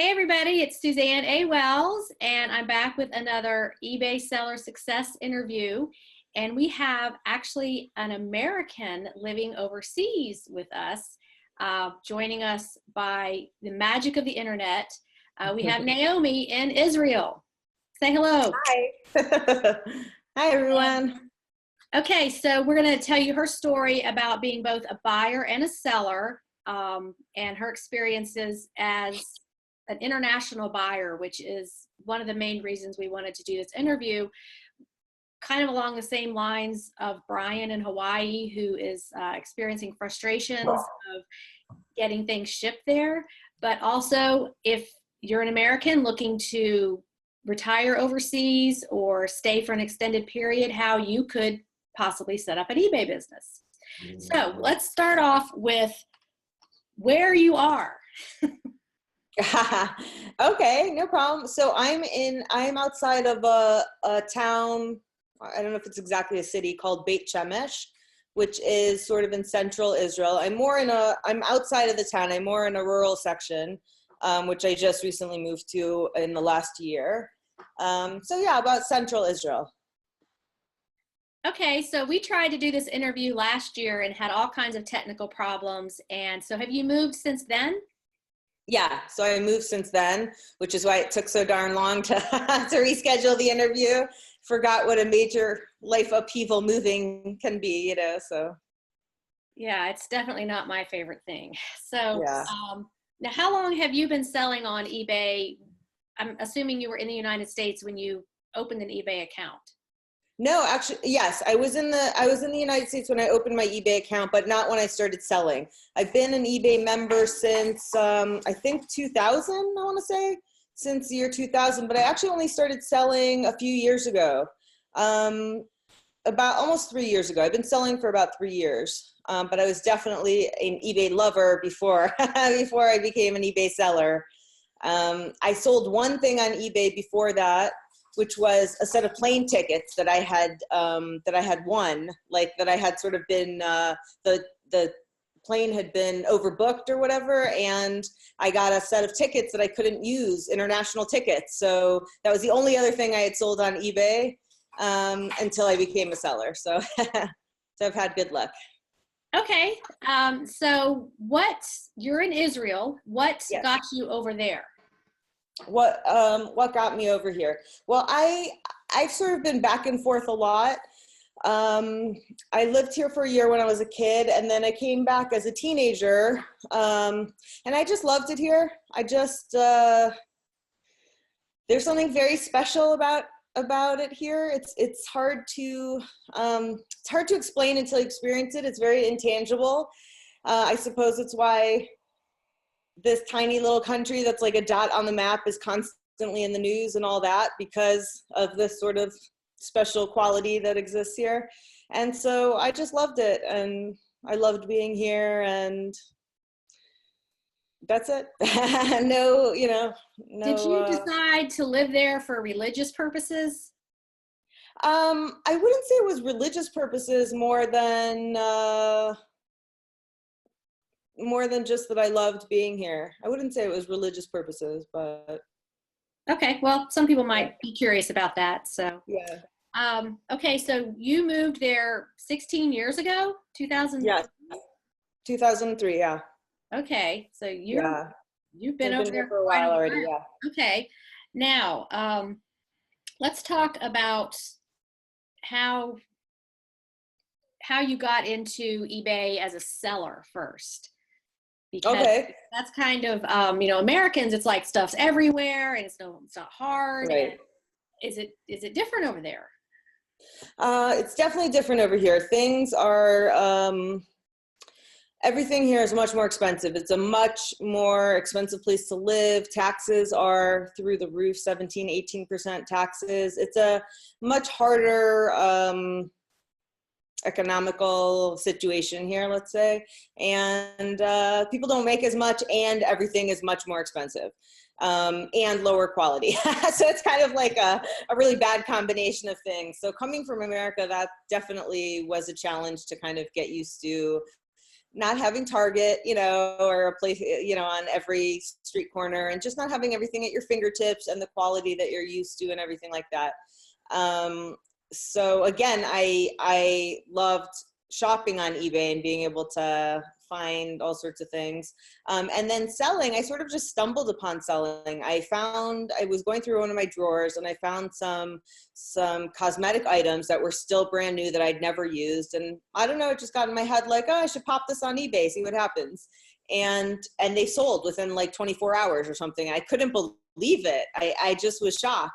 Hey everybody, it's Suzanne A. Wells, and I'm back with another eBay seller success interview. And we have actually an American living overseas with us, joining us by the magic of the internet. We have Naomi in Israel. Say hello. Hi. Hi, everyone. Okay, so we're going to tell you her story about being both a buyer and a seller, and her experiences as an international buyer, which is one of the main reasons we wanted to do this interview, kind of along the same lines of Brian in Hawaii, who is experiencing frustrations of getting things shipped there. But also, if you're an American looking to retire overseas or stay for an extended period, how you could possibly set up an eBay business. So let's start off with where you are. Okay, no problem. So I'm outside of a town, I don't know if it's exactly a city, called Beit Shemesh, which is sort of in central Israel. I'm outside of the town. I'm more in a rural section, which I just recently moved to in the last year. So yeah, about central Israel. Okay, so we tried to do this interview last year and had all kinds of technical problems. And so have you moved since then? Yeah, so I moved since then, which is why it took so darn long to reschedule the interview. Forgot what a major life upheaval moving can be, so. Yeah, it's definitely not my favorite thing. So Yeah. Now how long have you been selling on eBay? I'm assuming you were in the United States when you opened an eBay account. No, actually, yes, I was in the United States when I opened my eBay account, but not when I started selling. I've been an eBay member since I think 2000, I want to say, since the year 2000, but I actually only started selling a few years ago, about almost 3 years ago. I've been selling for about 3 years, but I was definitely an eBay lover before before I became an eBay seller. I sold one thing on eBay before that, which was a set of plane tickets that I had won, like that I had sort of been, the plane had been overbooked or whatever, and I got a set of tickets that I couldn't use, international tickets. So that was the only other thing I had sold on eBay until I became a seller. So, so I've had good luck. Okay, so you're in Israel, what Yes. got you over there? What got me over here? Well, I've sort of been back and forth a lot. I lived here for a year when I was a kid, and then I came back as a teenager, and I just loved it here. I just there's something very special about it here. It's hard to explain until you experience it. It's very intangible. I suppose it's why this tiny little country that's like a dot on the map is constantly in the news and all that, because of this sort of special quality that exists here. And so I just loved it, and I loved being here, and that's it. No. Did you decide to live there for religious purposes? I wouldn't say it was religious purposes, more than just that I loved being here. I wouldn't say it was religious purposes, but. Okay, well, some people might be curious about that, so. Yeah. Okay, so you moved there 16 years ago, 2000? Yeah, 2003, yeah. Okay, so you've been I've over there for a while already, yeah. Okay, now, let's talk about how you got into eBay as a seller first. Because that's kind of, Americans, it's like stuff's everywhere and it's not hard. Right. Is it different over there? It's definitely different over here. Things are, everything here is much more expensive. It's a much more expensive place to live. Taxes are through the roof, 17, 18% taxes. It's a much harder, economical situation here, let's say, and people don't make as much, and everything is much more expensive, and lower quality. So it's kind of like a really bad combination of things. So coming from America, that definitely was a challenge to kind of get used to not having Target, you know, or a place, you know, on every street corner, and just not having everything at your fingertips and the quality that you're used to and everything like that. So again, I loved shopping on eBay and being able to find all sorts of things. And then selling, I sort of just stumbled upon selling. I was going through one of my drawers and I found some cosmetic items that were still brand new that I'd never used. And I don't know, it just got in my head like, oh, I should pop this on eBay, see what happens. And they sold within like 24 hours or something. I couldn't believe it. I just was shocked.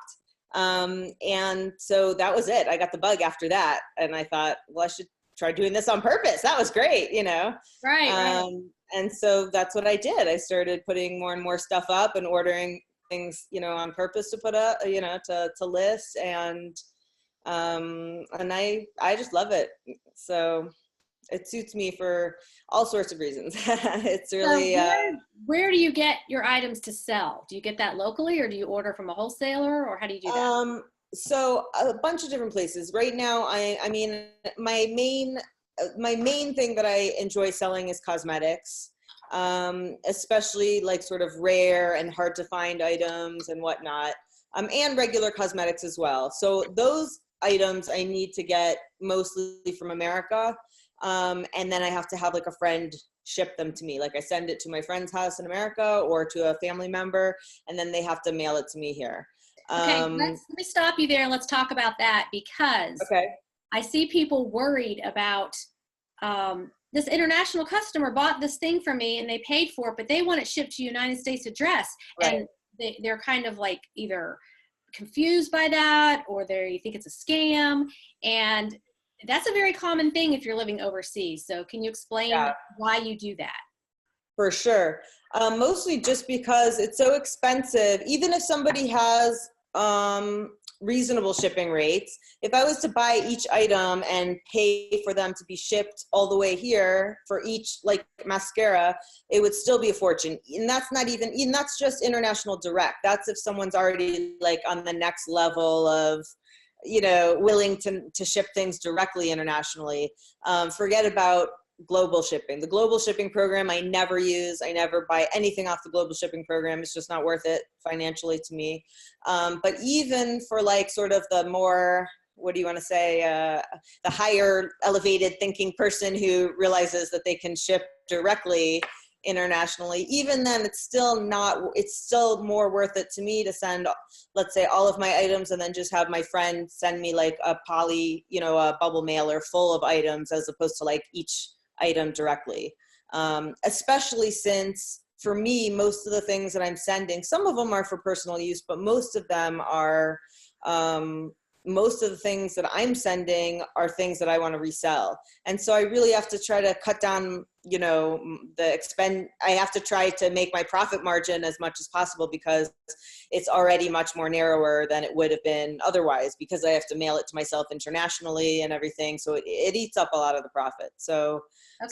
And so that was it. I got the bug after that. And I thought, well, I should try doing this on purpose. That was great, you know? Right. And so that's what I did. I started putting more and more stuff up and ordering things, you know, on purpose to put up, you know, to list. And I just love it. So it suits me for all sorts of reasons. It's really, so where do you get your items to sell? Do you get that locally, or do you order from a wholesaler, or how do you do that? So a bunch of different places. Right now, I mean, my main thing that I enjoy selling is cosmetics, especially like sort of rare and hard to find items and whatnot, and regular cosmetics as well. So those items I need to get mostly from America, and then I have to have like a friend ship them to me. Like I send it to my friend's house in America or to a family member, and then they have to mail it to me here. Okay, let me stop you there and let's talk about that, because Okay. I see people worried about this international customer bought this thing from me and they paid for it, but they want it shipped to United States address. Right. And they're kind of like either confused by that, or they think it's a scam. And that's a very common thing if you're living overseas. So can you explain why you do that? For sure. Mostly just because it's so expensive. Even if somebody has reasonable shipping rates, if I was to buy each item and pay for them to be shipped all the way here for each like mascara, it would still be a fortune. And that's not even, and that's just international direct. That's if someone's already like on the next level of, you know, willing to ship things directly internationally. Forget about global shipping. The global shipping program I never use. I never buy anything off the global shipping program. It's just not worth it financially to me. But even for like sort of the more, what do you want to say, the higher elevated thinking person who realizes that they can ship directly internationally, even then it's still more worth it to me to send, let's say, all of my items and then just have my friend send me like a poly, you know, a bubble mailer full of items as opposed to like each item directly. Especially since for me, most of the things that I'm sending, some of them are for personal use, but most of them are, most of the things that I'm sending are things that I want to resell. And so I really have to try to cut down, you know, I have to try to make my profit margin as much as possible, because it's already much more narrower than it would have been otherwise, because I have to mail it to myself internationally and everything. So it eats up a lot of the profit. So,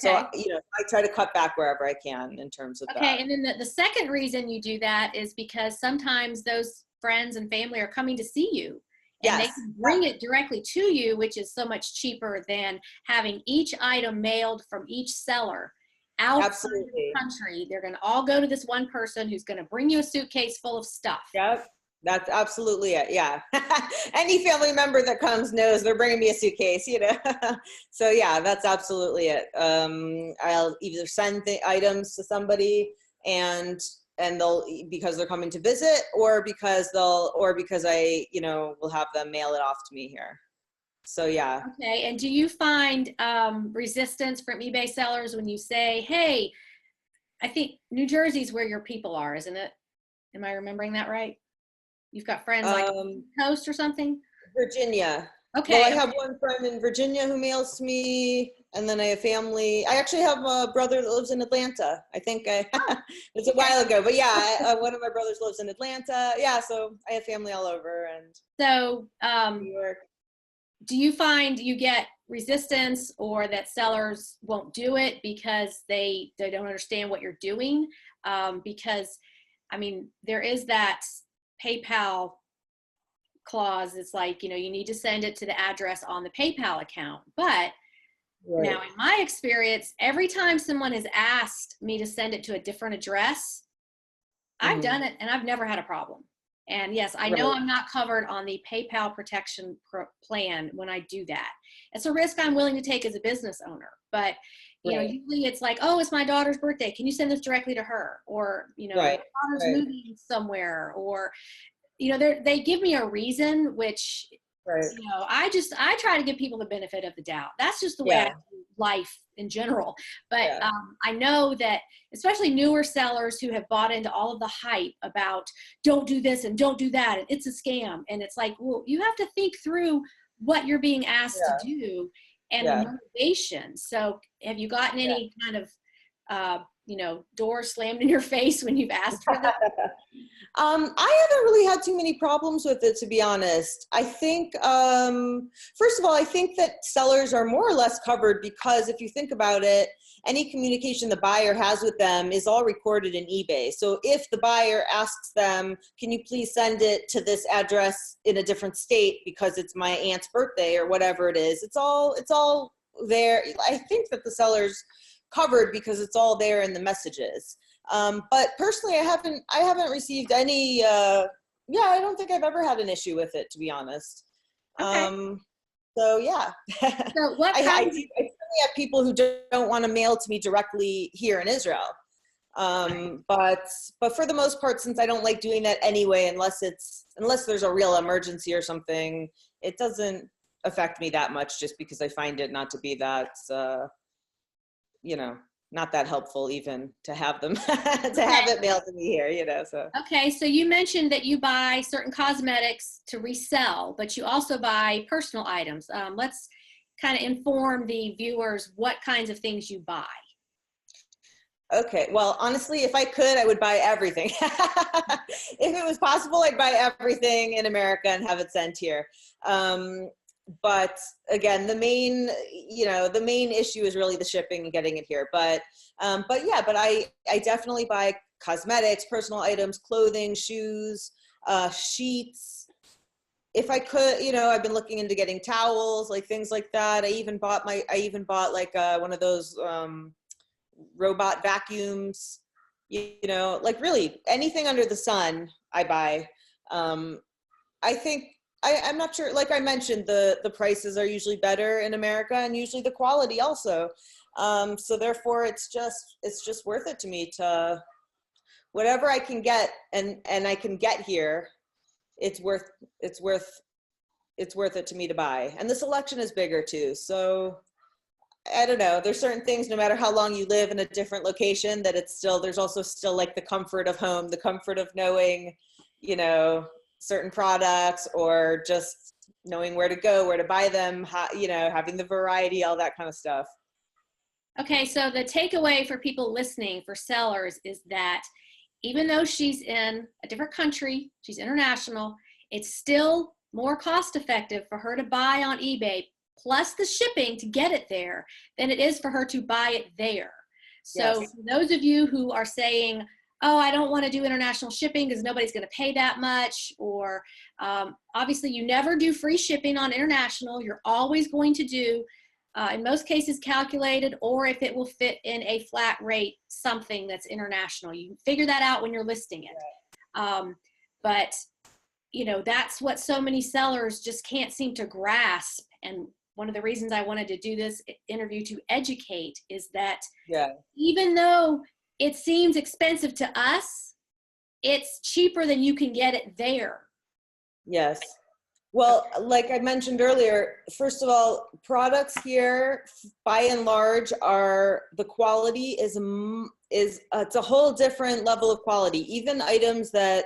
you know, I try to cut back wherever I can in terms of that. Okay, and then the second reason you do that is because sometimes those friends and family are coming to see you. And they can bring it directly to you, which is so much cheaper than having each item mailed from each seller outside of the country. They're going to all go to this one person who's going to bring you a suitcase full of stuff. Yep, that's absolutely it. Yeah. Any family member that comes knows they're bringing me a suitcase, you know? So yeah, that's absolutely it. I'll either send the items to somebody and they'll, because they're coming to visit, or because I, you know, will have them mail it off to me here. So yeah. Okay. And do you find resistance from eBay sellers when you say, hey, I think New Jersey's where your people are, isn't it? Am I remembering that right? You've got friends like Coast or something? Virginia. Okay. Well, I have one friend in Virginia who mails to me, and then I have family. I actually have a brother that lives in Atlanta. I think it's a while ago, but yeah, one of my brothers lives in Atlanta. Yeah, so I have family all over, and so New York. Do you find you get resistance, or that sellers won't do it because they don't understand what you're doing? Because I mean, there is that PayPal clause. It's like, you know, you need to send it to the address on the PayPal account, but Right. Now, in my experience, every time someone has asked me to send it to a different address, I've Hmm. done it and I've never had a problem. And yes, I know Right. I'm not covered on the PayPal protection plan when I do that. It's a risk I'm willing to take as a business owner. But, Right. usually it's like, oh, it's my daughter's birthday. Can you send this directly to her? Or, my Right. daughter's Right. moving somewhere. Or, they give me a reason, which Right. I try to give people the benefit of the doubt. That's just the way I Yeah. do life in general. But Yeah. I know that especially newer sellers who have bought into all of the hype about don't do this and don't do that and it's a scam. And it's like, well, you have to think through what you're being asked to Yeah. do and the Yeah. motivation. So have you gotten Yeah. any kind of, doors slammed in your face when you've asked for this? I haven't really had too many problems with it, to be honest. I think, first of all, I think that sellers are more or less covered because if you think about it, any communication the buyer has with them is all recorded in eBay. So if the buyer asks them, can you please send it to this address in a different state because it's my aunt's birthday or whatever it is, it's all there. I think that the seller's covered because it's all there in the messages. But personally, I haven't received any, I don't think I've ever had an issue with it, to be honest. Okay. So yeah, So what I kind certainly have people who don't want to mail to me directly here in Israel. But for the most part, since I don't like doing that anyway, unless there's a real emergency or something, it doesn't affect me that much just because I find it not to be that, not that helpful even to have them to have it mailed to me here, so. Okay, so you mentioned that you buy certain cosmetics to resell, but you also buy personal items. Let's kind of inform the viewers what kinds of things you buy. Okay, well, honestly, if I could, I would buy everything. If it was possible, I'd buy everything in America and have it sent here. But again, the main issue is really the shipping and getting it here. But I definitely buy cosmetics, personal items, clothing, shoes, sheets. If I could, I've been looking into getting towels, like things like that. I even bought like one of those robot vacuums. Like really anything under the sun, I buy. I think I'm not sure. Like I mentioned, the prices are usually better in America, and usually the quality also. So therefore, it's just worth it to me to whatever I can get, and I can get here. It's worth it to me to buy, and the selection is bigger too. So I don't know. There's certain things, no matter how long you live in a different location, that there's also still like the comfort of home, the comfort of knowing, certain products, or just knowing where to go, where to buy them, having the variety, all that kind of stuff. Okay, so the takeaway for people listening, for sellers, is that even though she's in a different country, she's international, it's still more cost effective for her to buy on eBay plus the shipping to get it there than it is for her to buy it there. So Yes. for those of you who are saying, oh, I don't want to do international shipping because nobody's going to pay that much, or obviously you never do free shipping on international. You're always going to do, in most cases, calculated, or if it will fit in a flat rate, something that's international. You figure that out when you're listing it. But that's what so many sellers just can't seem to grasp. And one of the reasons I wanted to do this interview to educate is that even though it seems expensive to us, it's cheaper than you can get it there. Yes. Well, like I mentioned earlier, first of all, products here, by and large, the quality is it's a whole different level of quality. Even items that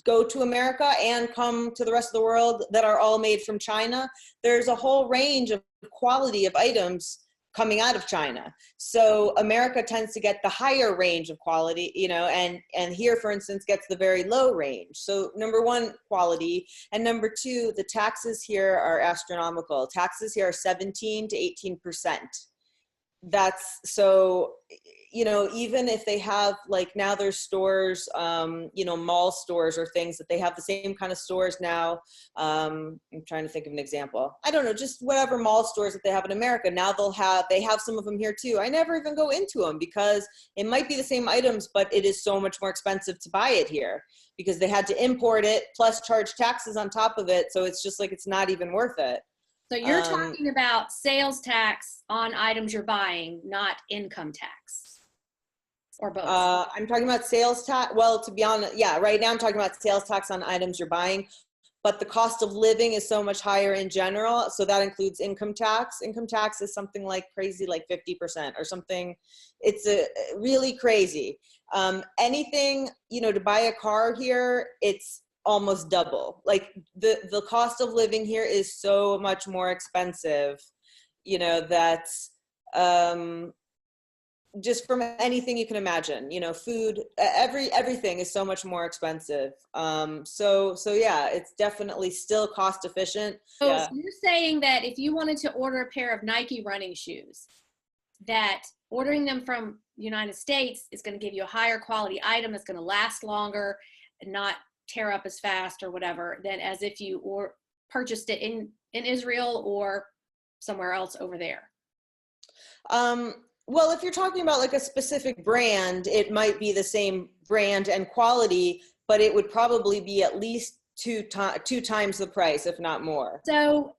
go to America and come to the rest of the world that are all made from China, there's a whole range of quality of items coming out of China. So America tends to get the higher range of quality, and here, for instance, gets the very low range. So number one, quality. And number two, the taxes here are astronomical. Taxes here are 17 to 18%. that's so, you know, even if they have, like, now there's stores, you know, mall stores or things that they have the same kind of stores now. I'm trying to think of an example. I don't know, just whatever mall stores that they have in America. Now they have some of them here too. I never even go into them because it might be the same items, but it is so much more expensive to buy it here because they had to import it plus charge taxes on top of it. So it's just like, it's not even worth it. So you're talking about sales tax on items you're buying, not income tax. Or both? I'm talking about sales tax. Well, to be honest, yeah, right now I'm talking about sales tax on items you're buying, but the cost of living is so much higher in general. So that includes income tax. Income tax is something like crazy, like 50% or something. It's really crazy. Anything, you know, to buy a car here, it's almost double. Like the cost of living here is so much more expensive, you know, that's, just from anything you can imagine, you know, food, everything is so much more expensive. So yeah, it's definitely still cost efficient. So Yeah. you're saying that if you wanted to order a pair of Nike running shoes, that ordering them from the United States is going to give you a higher quality item that's going to last longer and not tear up as fast or whatever than as if you purchased it in Israel or somewhere else over there. Well, if you're talking about like a specific brand, it might be the same brand and quality, but it would probably be at least two times the price, if not more. So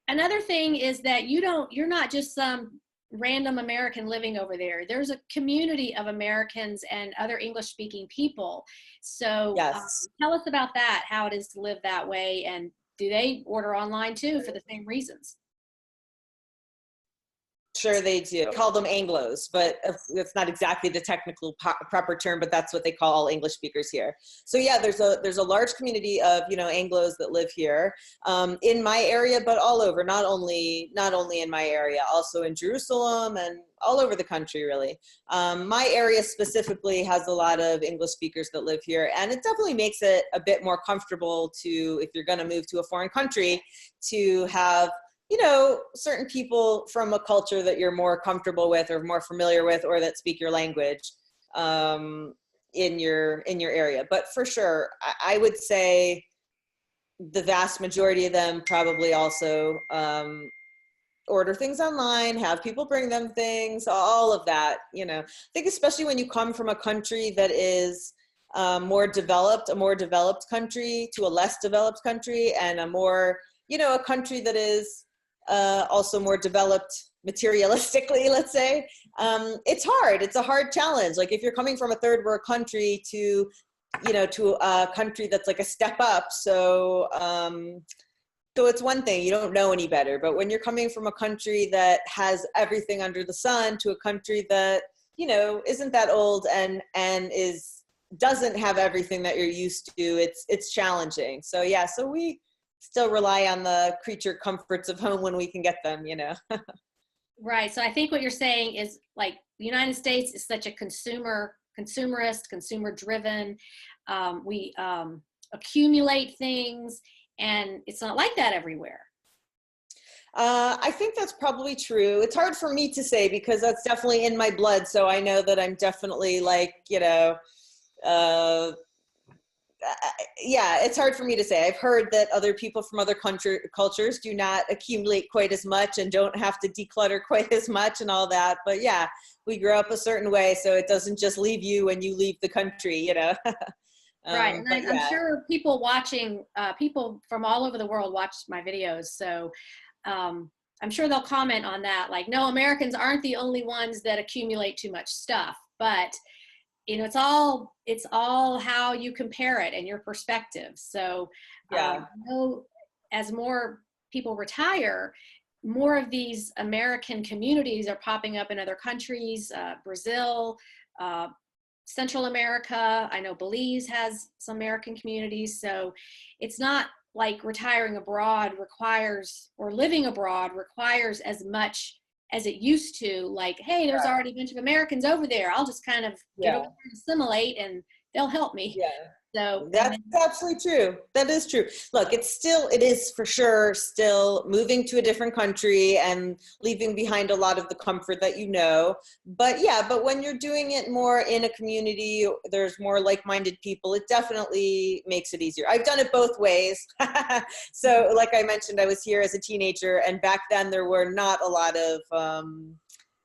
another thing is that you're not just some random American living over there. There's a community of Americans and other English speaking people. So Yes. tell us about that, how it is to live that way. And do they order online too for the same reasons? Sure they do. Call them Anglos, but it's not exactly the technical proper term, but that's what they call all English speakers here. So yeah, there's a large community of, you know, Anglos that live here, in my area, but all over, not only in my area, also in Jerusalem and all over the country, really. My area specifically has a lot of English speakers that live here, and it definitely makes it a bit more comfortable to, if you're going to move to a foreign country, to have, you know, certain people from a culture that you're more comfortable with or more familiar with, or that speak your language, in your area. But for sure, I would say the vast majority of them probably also order things online, have people bring them things, all of that. You know, I think especially when you come from a country that is a more developed country to a less developed country, and a more, you know, a country that is also more developed materialistically, let's say. It's hard. It's a hard challenge. Like if you're coming from a third world country to, you know, to a country that's like a step up. So it's one thing, you don't know any better. But when you're coming from a country that has everything under the sun to a country that, you know, isn't that old and doesn't have everything that you're used to, it's challenging. So yeah, so we still rely on the creature comforts of home when we can get them, you know. Right. So I think what you're saying is, like, the United States is such a consumerist, consumer driven. We accumulate things, and it's not like that everywhere. I think that's probably true. It's hard for me to say because that's definitely in my blood. So I know that I'm definitely like, you know, yeah, it's hard for me to say. I've heard that other people from other cultures do not accumulate quite as much and don't have to declutter quite as much and all that. But yeah, we grew up a certain way, so it doesn't just leave you when you leave the country, you know. Right, and I'm sure people watching, people from all over the world watch my videos, so I'm sure they'll comment on that. Like, no, Americans aren't the only ones that accumulate too much stuff, but you know, it's all how you compare it and your perspective. So, yeah. you know, as more people retire, more of these American communities are popping up in other countries, Brazil, Central America. I know Belize has some American communities. So it's not like retiring abroad requires, or living abroad requires as much as it used to. Like, hey, there's already a bunch of Americans over there. I'll just kind of get over and assimilate, and they'll help me. Yeah. So That's absolutely true. That is true. Look, it is for sure still moving to a different country and leaving behind a lot of the comfort that you know. But yeah, but when you're doing it more in a community, there's more like-minded people, it definitely makes it easier. I've done it both ways. So like I mentioned, I was here as a teenager, and back then there were not a lot of,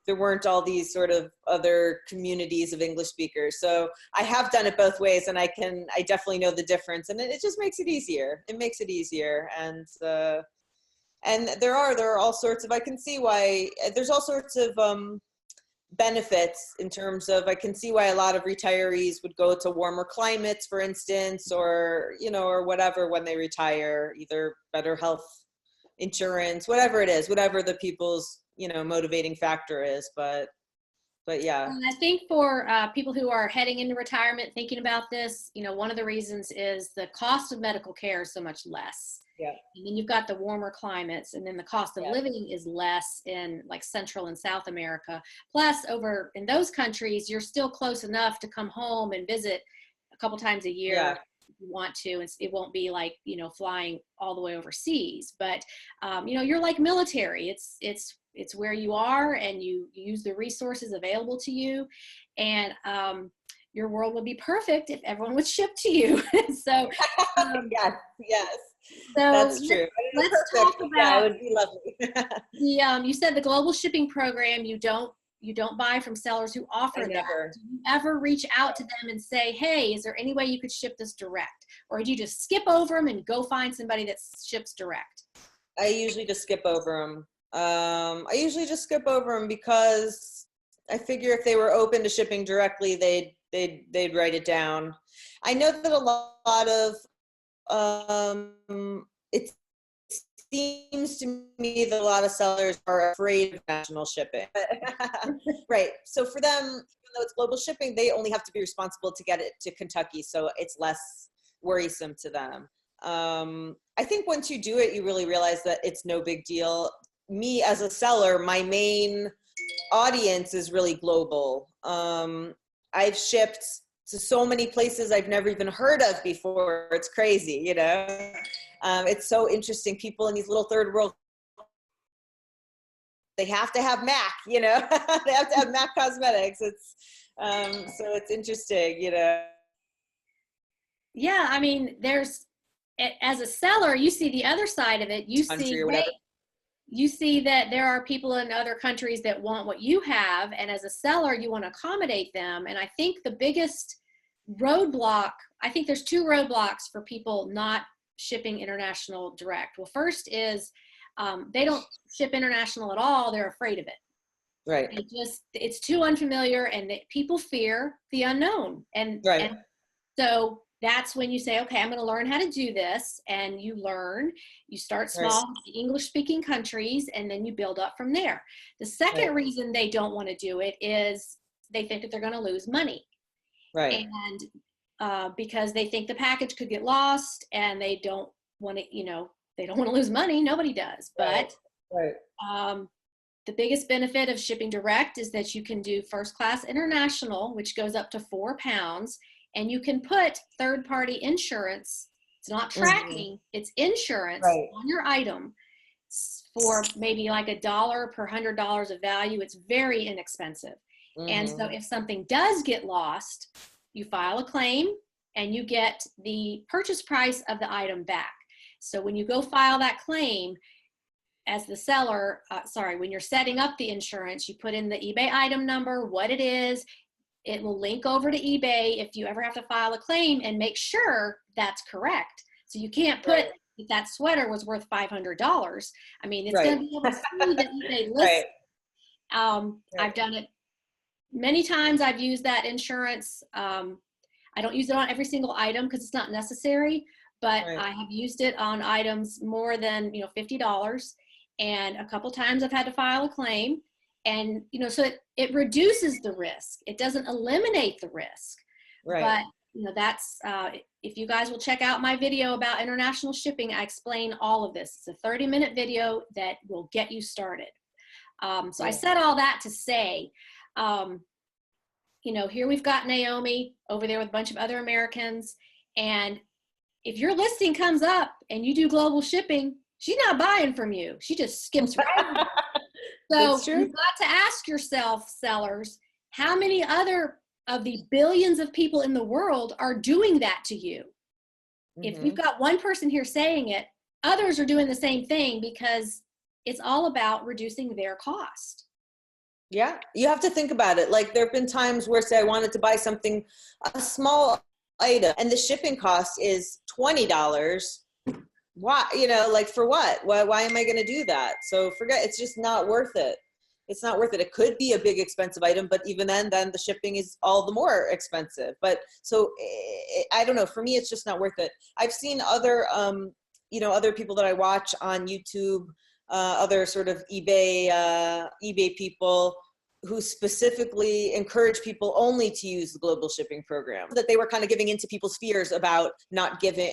there weren't all these sort of other communities of English speakers. So I have done it both ways, and I definitely know the difference, and it just makes it easier. It makes it easier. And there are all sorts of, I can see why there's all sorts of benefits in terms of, I can see why a lot of retirees would go to warmer climates, for instance, or, you know, or whatever when they retire, either better health insurance, whatever it is, whatever the people's, you know, motivating factor is. But yeah. And I think for people who are heading into retirement, thinking about this, you know, one of the reasons is the cost of medical care is so much less. Yeah. And then you've got the warmer climates, and then the cost of Yeah. living is less in like Central and South America. Plus, over in those countries, you're still close enough to come home and visit a couple times a year. Yeah. If you want to. It won't be like, you know, flying all the way overseas. But you know, you're like military. It's where you are, and you use the resources available to you, and your world would be perfect if everyone would ship to you. So yes, so that's true. let's Perfect. talk about Yeah, it would be lovely. you said the global shipping program. You don't buy from sellers who offer that. Never. Do you ever reach out to them and say, hey, is there any way you could ship this direct? Or do you just skip over them and go find somebody that ships direct? I usually just skip over them. Because I figure if they were open to shipping directly, they'd write it down. I know that a lot of it seems to me that a lot of sellers are afraid of national shipping. Right. So for them, even though it's global shipping, they only have to be responsible to get it to Kentucky, so it's less worrisome to them. I think once you do it, you really realize that it's no big deal. Me as a seller, my main audience is really global. I've shipped to so many places I've never even heard of before. It's crazy, you know. It's so interesting. People in these little third world, they have to have MAC, you know. They have to have MAC cosmetics. It's so it's interesting, you know. Yeah, I mean, as a seller, you see the other side of it. You see, you see that there are people in other countries that want what you have, and as a seller, you want to accommodate them. And I think the biggest roadblock, I think there's two roadblocks for people not shipping international direct. Well, first is they don't ship international at all. They're afraid of it. Right. It's too unfamiliar, and people fear the unknown. And so that's when you say, okay, I'm going to learn how to do this. And you learn, you start small, English speaking countries, and then you build up from there. The second reason they don't want to do it is they think that they're going to lose money. Right. And because they think the package could get lost, and they don't want to, you know, they don't want to lose money. Nobody does. But the biggest benefit of shipping direct is that you can do first class international, which goes up to 4 pounds. And you can put third-party insurance. It's not tracking, it's insurance on your item for maybe like $1 per $100 of value. It's very inexpensive. And so if something does get lost, you file a claim and you get the purchase price of the item back. So when you go file that claim as the seller, when you're setting up the insurance, you put in the eBay item number, what it is. It will link over to eBay if you ever have to file a claim, and make sure that's correct. So you can't put that sweater was worth $500. I mean, it's going to be able to see the eBay list. I've done it many times. I've used that insurance. I don't use it on every single item because it's not necessary, but I have used it on items more than, $50. And a couple times I've had to file a claim. And, so it reduces the risk. It doesn't eliminate the risk. But, that's, if you guys will check out my video about international shipping, I explain all of this. It's a 30-minute video that will get you started. So I said all that to say, here we've got Naomi over there with a bunch of other Americans. And if your listing comes up and you do global shipping, she's not buying from you. She just skips right over. So you've got to ask yourself, sellers, how many other of the billions of people in the world are doing that to you? If you've got one person here saying it, others are doing the same thing, because it's all about reducing their cost. Yeah, you have to think about it. Like, there have been times where, say, I wanted to buy something, a small item, and the shipping cost is $20. Why, like, for what? Why am I going to do that? So forget, it's just not worth it. It's not worth it. It could be a big expensive item, but even then the shipping is all the more expensive. But so I don't know, for me, it's just not worth it. I've seen other, other people that I watch on YouTube, other sort of eBay people who specifically encourage people only to use the global shipping program, that they were kind of giving into people's fears about not shipping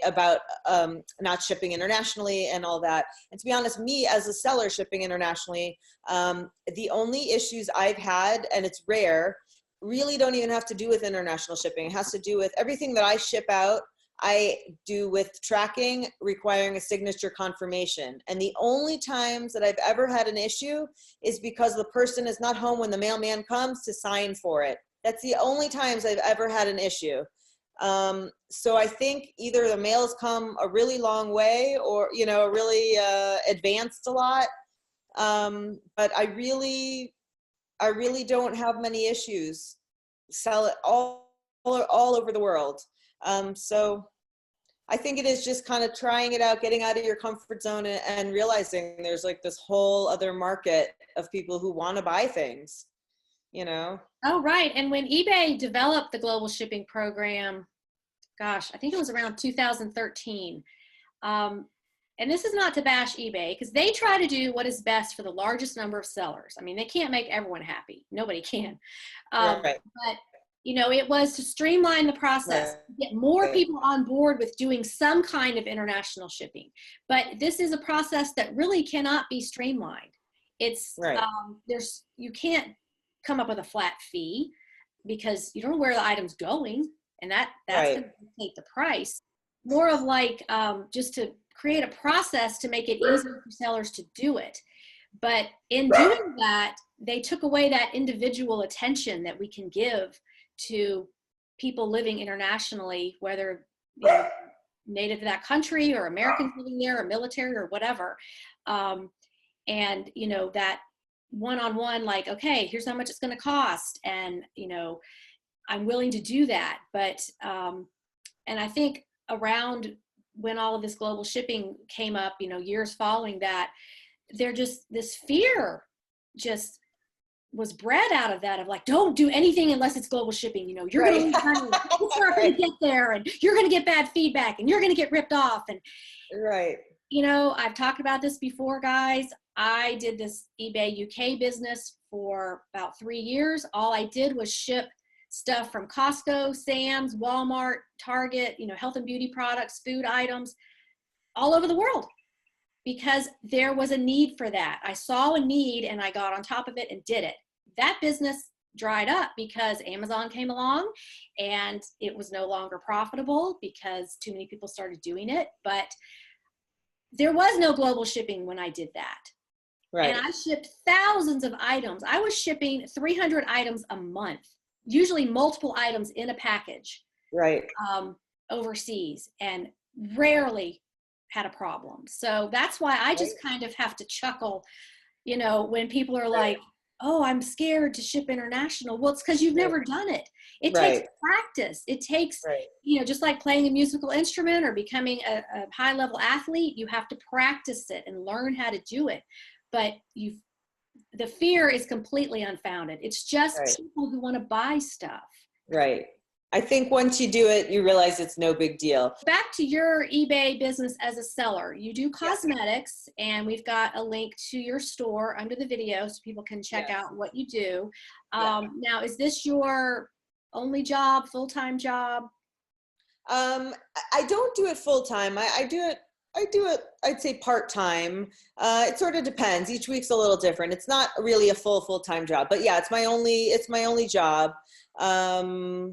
internationally and all that. And to be honest, me as a seller shipping internationally, the only issues I've had, and it's rare, really don't even have to do with international shipping. It has to do with everything that I ship out, I do with tracking requiring a signature confirmation. And the only times that I've ever had an issue is because the person is not home when the mailman comes to sign for it. That's the only times I've ever had an issue. So I think either the mail's come a really long way, or, really advanced a lot. But I really don't have many issues. Sell it all over the world. So I think it is just kind of trying it out, getting out of your comfort zone, and realizing there's like this whole other market of people who want to buy things, Oh, right. And when eBay developed the global shipping program, gosh, I think it was around 2013. And this is not to bash eBay, because they try to do what is best for the largest number of sellers. I mean, they can't make everyone happy. Nobody can. Right. But it was to streamline the process, get more people on board with doing some kind of international shipping. But this is a process that really cannot be streamlined. It's you can't come up with a flat fee, because you don't know where the item's going, and that's going to dictate the price. More of like just to create a process to make it easier for sellers to do it. But in doing that, they took away that individual attention that we can give to people living internationally, whether native to that country or Americans living there or military or whatever. And that one-on-one, like, okay, here's how much it's going to cost, and I'm willing to do that. But and I think around when all of this global shipping came up, years following that, this fear just was bred out of that, of like, don't do anything unless it's global shipping. You're going to lose money. It's not going to get there, and you're going to get bad feedback, and you're going to get ripped off. And I've talked about this before, guys. I did this eBay UK business for about 3 years. All I did was ship stuff from Costco, Sam's, Walmart, Target, health and beauty products, food items, all over the world, because there was a need for that. I saw a need and I got on top of it and did it. That business dried up because Amazon came along and it was no longer profitable because too many people started doing it. But there was no global shipping when I did that. Right. And I shipped thousands of items. I was shipping 300 items a month, usually multiple items in a package, overseas, and rarely had a problem. So that's why I just kind of have to chuckle, when people are like, oh, I'm scared to ship international. Well, it's because you've never done it. It takes practice. It takes, just like playing a musical instrument or becoming a high level athlete, you have to practice it and learn how to do it. But the fear is completely unfounded. It's just people who want to buy stuff. Right. I think once you do it, you realize it's no big deal. Back to your eBay business as a seller. You do cosmetics, and we've got a link to your store under the video so people can check out what you do. Now, is this your only job, full-time job? I don't do it full-time. I do it I do it, I'd say part-time. It sort of depends. Each week's a little different. It's not really a full-time job, but yeah, it's my only job. I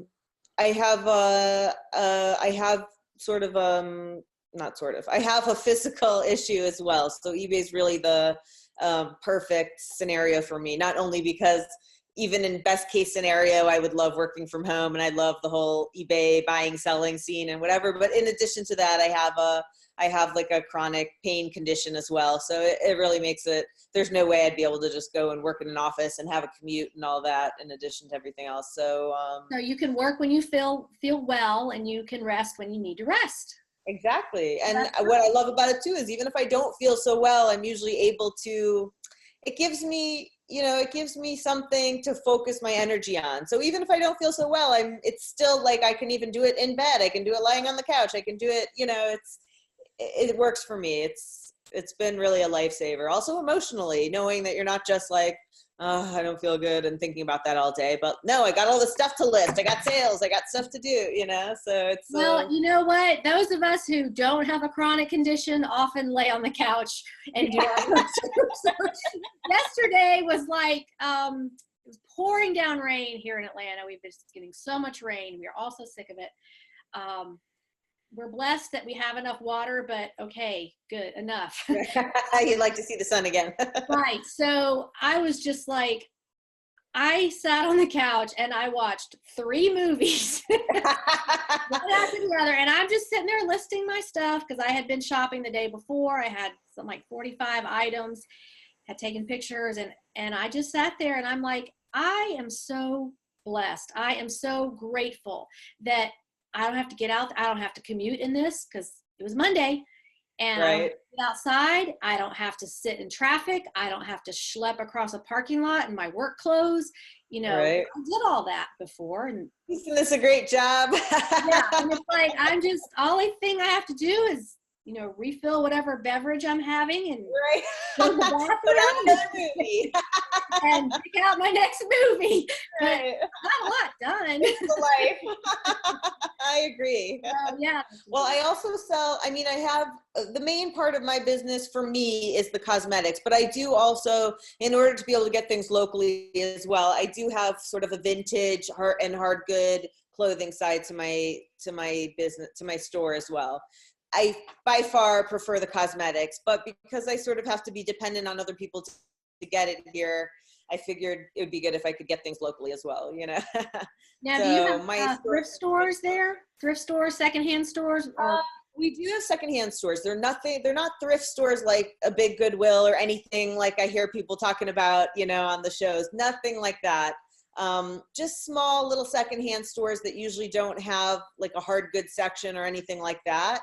have I have sort of, not sort of, I have a physical issue as well. So eBay is really the perfect scenario for me, not only because even in best case scenario, I would love working from home and I love the whole eBay buying, selling scene and whatever. But in addition to that, I have like a chronic pain condition as well. So it really makes it, there's no way I'd be able to just go and work in an office and have a commute and all that in addition to everything else. So, So you can work when you feel well, and you can rest when you need to rest. exactly. And what I love about it too is even if I don't feel so well, I'm usually able to, it gives me, it gives me something to focus my energy on. So even if I don't feel so well, it's still like I can even do it in bed. I can do it lying on the couch. I can do it, it works for me. It's been really a lifesaver. Also emotionally, knowing that you're not just like, oh, I don't feel good and thinking about that all day, but no, I got all the stuff to list. I got sales, I got stuff to do, so it's. Well, you know what? Those of us who don't have a chronic condition often lay on the couch and do our Yesterday was like, it was pouring down rain here in Atlanta. We've been getting so much rain. We are all so sick of it. We're blessed that we have enough water, but okay, good, enough. You'd like to see the sun again. Right. So I was just like, I sat on the couch and I watched 3 movies, one after the other. And I'm just sitting there listing my stuff because I had been shopping the day before. I had some like 45 items, had taken pictures, and I just sat there and I'm like, I am so blessed. I am so grateful that I don't have to get out. I don't have to commute in this because it was Monday. And I don't have to get outside. I don't have to sit in traffic. I don't have to schlep across a parking lot in my work clothes. I did all that before. And isn't this a great job? yeah, and it's like, only thing I have to do is, refill whatever beverage I'm having and go to the bathroom movie. and pick out my next movie. Right. But not a lot done. It's the life. I agree. Yeah. Well, I also sell, I have the main part of my business for me is the cosmetics, but I do also, in order to be able to get things locally as well, I do have sort of a vintage hard good clothing side to my business, to my store as well. I by far prefer the cosmetics, but because I sort of have to be dependent on other people to get it here, I figured it would be good if I could get things locally as well, Now, do you have thrift stores there? Thrift stores, secondhand stores? We do have secondhand stores. They're not thrift stores like a big Goodwill or anything like I hear people talking about, on the shows. Nothing like that. Just small little secondhand stores that usually don't have like a hard goods section or anything like that.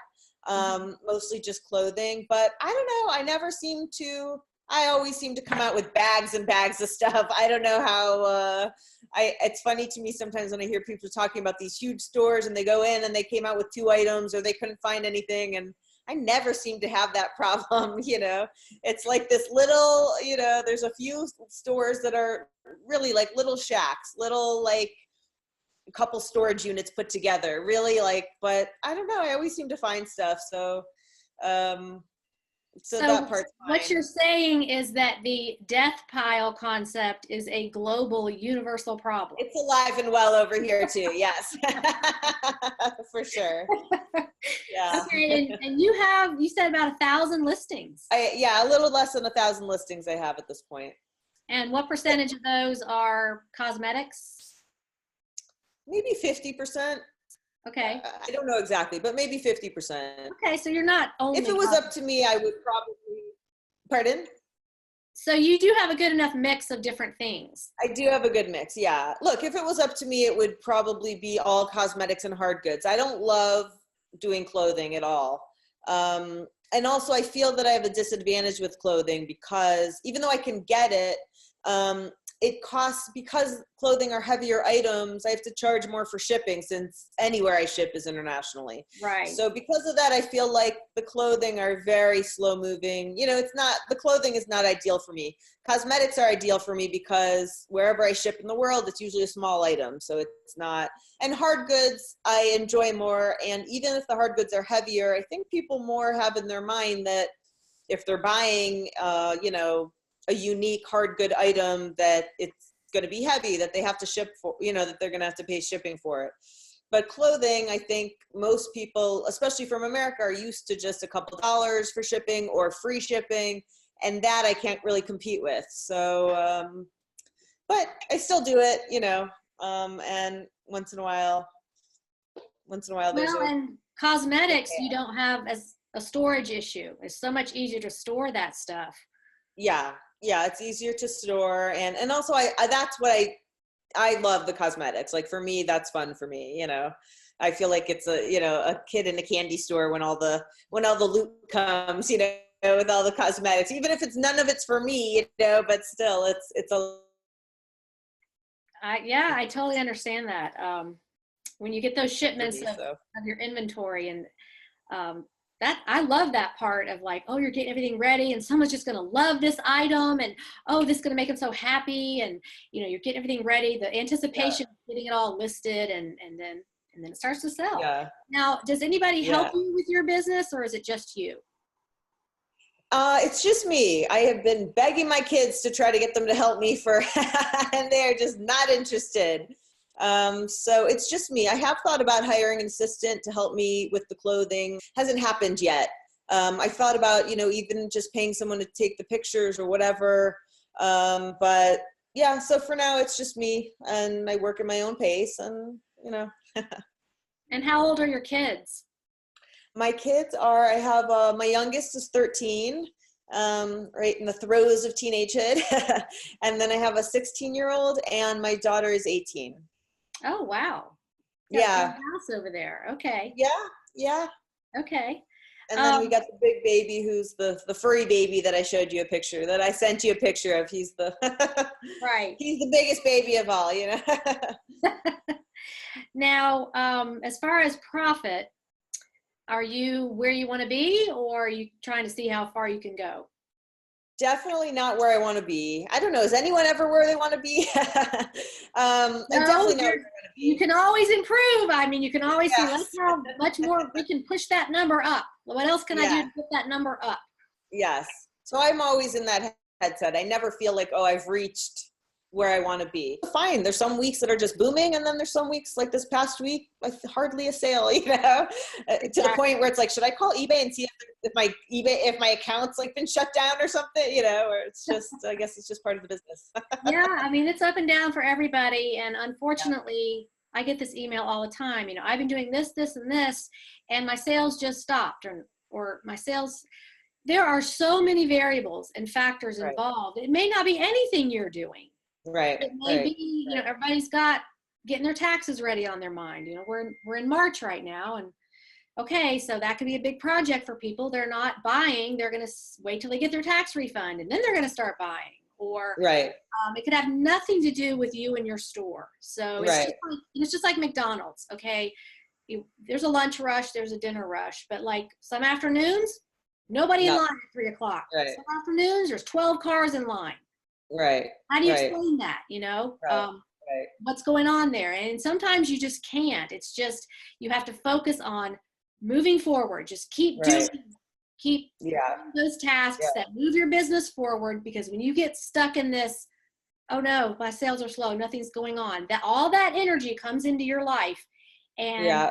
Mostly just clothing, but I don't know. I always seem to come out with bags and bags of stuff. I don't know how, it's funny to me sometimes when I hear people talking about these huge stores and they go in and they came out with 2 items or they couldn't find anything. And I never seem to have that problem. It's like this little, there's a few stores that are really like little shacks, little like a couple storage units put together, really but I don't know. I always seem to find stuff. So that part's fine. What you're saying is that the death pile concept is a global, universal problem. It's alive and well over here too. Yes, for sure. Yeah. Okay, and you said about 1,000 listings. A little less than 1,000 listings I have at this point. And what percentage of those are cosmetics? Maybe 50%. Okay. I don't know exactly, but maybe 50%. Okay, so you're not only. If it was up to me, I would probably. Pardon? So you do have a good enough mix of different things. I do have a good mix, yeah. Look, if it was up to me, it would probably be all cosmetics and hard goods. I don't love doing clothing at all. And also, I feel that I have a disadvantage with clothing because even though I can get it, it costs, because clothing are heavier items, I have to charge more for shipping, since anywhere I ship is internationally. Right. So because of that, I feel like the clothing are very slow moving. You know, the clothing is not ideal for me. Cosmetics are ideal for me because wherever I ship in the world, it's usually a small item. So it's not, and hard goods I enjoy more. And even if the hard goods are heavier, I think people more have in their mind that if they're buying, you know, a unique hard good item, that it's going to be heavy, that they have to ship for, you know, that they're going to have to pay shipping for it. But clothing, I think most people, especially from America, are used to just a couple dollars for shipping or free shipping, and that I can't really compete with. So, but I still do it, you know, and once in a while there's Well, a, and cosmetics, you don't have as a storage issue. It's so much easier to store that stuff. yeah, it's easier to store. And also I that's what I love, the cosmetics. Like for me, that's fun for me, you know. I feel like it's a, you know, a kid in a candy store when all the loot comes, you know, with all the cosmetics, even if it's none of it's for me, you know, but still it's a, Yeah, I totally understand that. When you get those shipments me, of, so. of your inventory, and that, I love that part of like, oh, you're getting everything ready and someone's just going to love this item, and oh, this is going to make them so happy, and you know, you're getting everything ready, the anticipation of getting it all listed, and then it starts to sell. Yeah. Now, does anybody help you with your business, or is it just you? It's just me. I have been begging my kids to try to get them to help me and they're just not interested. So it's just me. I have thought about hiring an assistant to help me with the clothing. Hasn't happened yet. I thought about, you know, even just paying someone to take the pictures or whatever. But yeah, so for now it's just me, and I work at my own pace, and, you know. And how old are your kids? My kids are, I have, my youngest is 13, right in the throes of teenagehood. And then I have a 16-year-old, and my daughter is 18. Oh, wow. Yeah. House over there. Okay. Yeah. Okay. And then we got the big baby, who's the furry baby that I showed you a picture, that I sent you a picture of. He's the, right. He's the biggest baby of all, you know. Now, as far as profit, are you where you want to be, or are you trying to see how far you can go? Definitely not where I want to be. I don't know. Is anyone ever where they want to be? I'm definitely not where I want to be. You can always improve. I mean, you can always see how much more we can push that number up. What else can I do to put that number up? Yes. So I'm always in that headset. I never feel like, oh, I've reached where I want to be. Fine. There's some weeks that are just booming, and then there's some weeks like this past week with hardly a sale, you know, to the point where it's like, should I call eBay and see if my account's like been shut down or something, you know, or it's just, I guess it's just part of the business. Yeah. I mean, it's up and down for everybody. And unfortunately, I get this email all the time. You know, I've been doing this, this, and this, and my sales just stopped, or my sales. There are so many variables and factors involved. It may not be anything you're doing. Right. It may be, you know, everybody's got getting their taxes ready on their mind. You know, we're in March right now, and okay, so that could be a big project for people. They're not buying. They're going to wait till they get their tax refund, and then they're going to start buying. Or it could have nothing to do with you and your store. So it's just like McDonald's. Okay, there's a lunch rush, there's a dinner rush, but like some afternoons, nobody in line at 3 o'clock. Some afternoons, there's 12 cars in line. Right. How do you explain that, you know? What's going on there? And sometimes you just can't. It's just, you have to focus on moving forward. Just keep doing those tasks that move your business forward, because when you get stuck in this, oh no, my sales are slow, nothing's going on, that all that energy comes into your life, and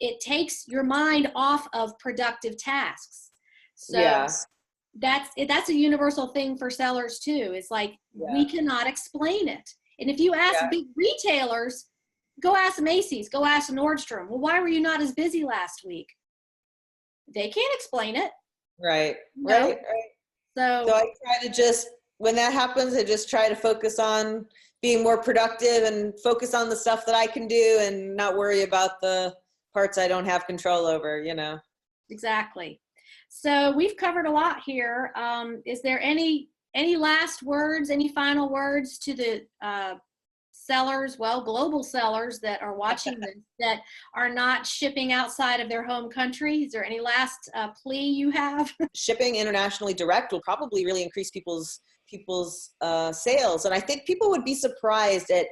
it takes your mind off of productive tasks. So that's a universal thing for sellers too. It's like, we cannot explain it. And if you ask big retailers, go ask Macy's, go ask Nordstrom, well, why were you not as busy last week? They can't explain it. Right. So I try to just, when that happens, I just try to focus on being more productive and focus on the stuff that I can do, and not worry about the parts I don't have control over, you know. Exactly. So we've covered a lot here. Is there any any last words, any final words to the sellers, well, global sellers that are watching this, that are not shipping outside of their home country? Is there any last plea you have? Shipping internationally direct will probably really increase people's sales. And I think people would be surprised at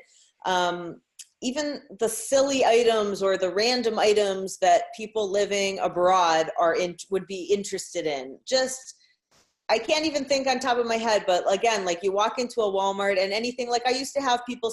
even the silly items or the random items that people living abroad would be interested in. Just, I can't even think on top of my head, but again, like you walk into a Walmart and anything, like I used to have people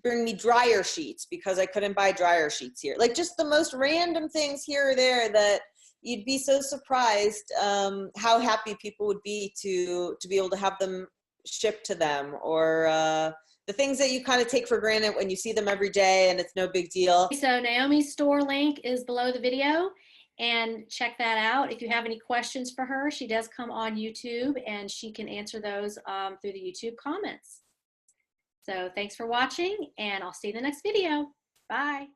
bring me dryer sheets because I couldn't buy dryer sheets here. Like just the most random things here or there that you'd be so surprised how happy people would be to be able to have them shipped to them, or the things that you kind of take for granted when you see them every day and it's no big deal. So Naomi's store link is below the video, and check that out. If you have any questions for her, she does come on YouTube and she can answer those through the YouTube comments. So thanks for watching, and I'll see you in the next video. Bye.